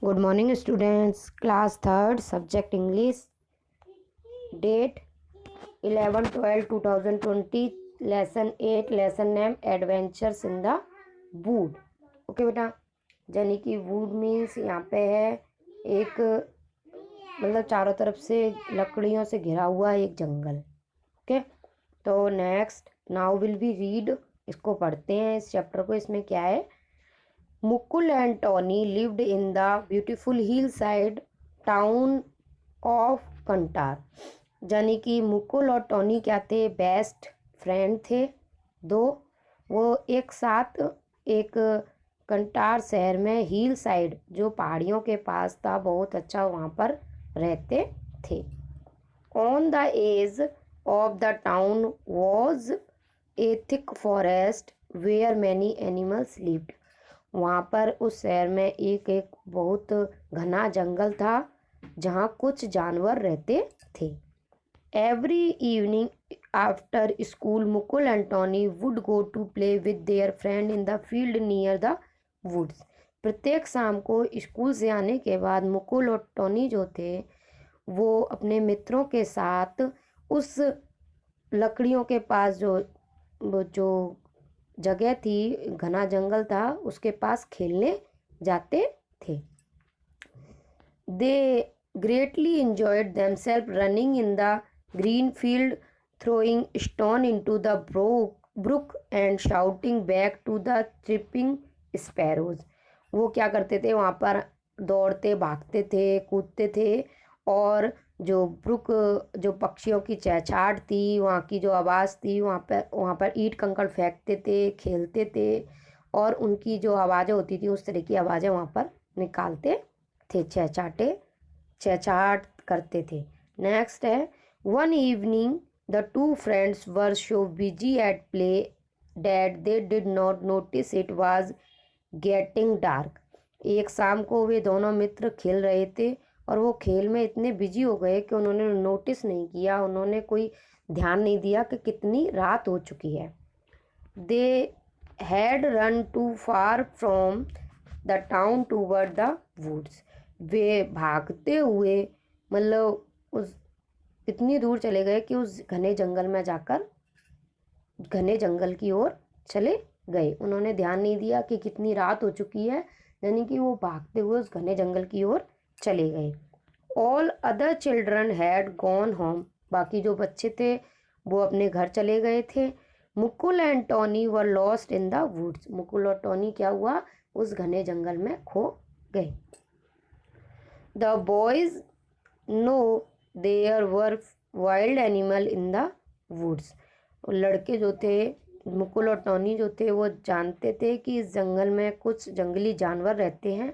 Good morning, students. Class 3rd, subject English. Date 11/12/2020. Lesson 8. Lesson name Adventures in the Wood. Okay बेटा, यानी कि would means यहाँ पे है एक मतलब चारों तरफ से लकड़ियों से घिरा हुआ एक जंगल. ओके, तो next now will be read. इसको पढ़ते हैं इस चैप्टर को. इसमें क्या है? Mukul and Tony lived in the beautiful hillside town of Kantar. यानी कि मुकुल और टोनी क्या थे? बेस्ट फ्रेंड थे दो. वो एक साथ एक कंटार शहर में हिल साइड जो पहाड़ियों के पास था, बहुत अच्छा वहाँ पर रहते थे. On the edge of the town was a thick forest where many animals lived. वहाँ पर उस शहर में एक बहुत घना जंगल था जहाँ कुछ जानवर रहते थे. Every evening after school Mukul and Tony would go to play with their friend in the field near the woods. प्रत्येक शाम को स्कूल से आने के बाद मुकुल और टोनी जो थे वो अपने मित्रों के साथ उस लकड़ियों के पास जो जगह थी, घना जंगल था, उसके पास खेलने जाते थे. दे greatly enjoyed themselves running in the green field, throwing stone into the brook and shouting back to the chirping sparrows. वो क्या करते थे? वहाँ पर दौड़ते भागते थे, कूदते थे और जो ब्रुक जो पक्षियों की चहचहाट थी, वहाँ की जो आवाज़ थी, वहाँ पर ईंट कंकड़ फेंकते थे, खेलते थे और उनकी जो आवाज़ें होती थी उस तरह की आवाज़ें वहाँ पर निकालते थे, चहचहाट करते थे. नेक्स्ट है one evening the two friends were so busy at play that they did not notice it was getting dark. एक शाम को वे दोनों मित्र खेल रहे थे और वो खेल में इतने बिजी हो गए कि उन्होंने नोटिस नहीं किया, उन्होंने कोई ध्यान नहीं दिया कि कितनी रात हो चुकी है. They had run to far from the town toward the woods. वे भागते हुए मतलब उस इतनी दूर चले गए कि उस घने जंगल में जाकर घने जंगल की ओर चले गए. उन्होंने ध्यान नहीं दिया कि कितनी रात हो चुकी है, यानी कि वो भागते हुए उस घने जंगल की ओर चले गए. All other children had gone home. बाकी जो बच्चे थे वो अपने घर चले गए थे. Mukul and Tony were lost in the woods. Mukul और टोनी क्या हुआ? उस घने जंगल में खो गए. The boys know there were wild animal in the woods. लड़के जो थे, मुकुल और टोनी जो थे, वो जानते थे कि इस जंगल में कुछ जंगली जानवर रहते हैं.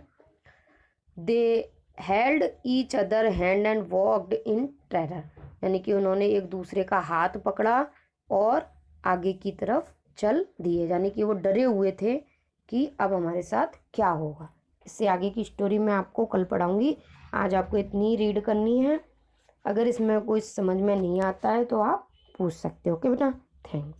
दे held each other hand and walked in terror. यानी कि उन्होंने एक दूसरे का हाथ पकड़ा और आगे की तरफ चल दिए, यानी कि वो डरे हुए थे कि अब हमारे साथ क्या होगा. इससे आगे की स्टोरी मैं आपको कल पढ़ाऊँगी. आज आपको इतनी रीड करनी है. अगर इसमें कोई समझ में नहीं आता है तो आप पूछ सकते हो. ओके बेटा, थैंक्स.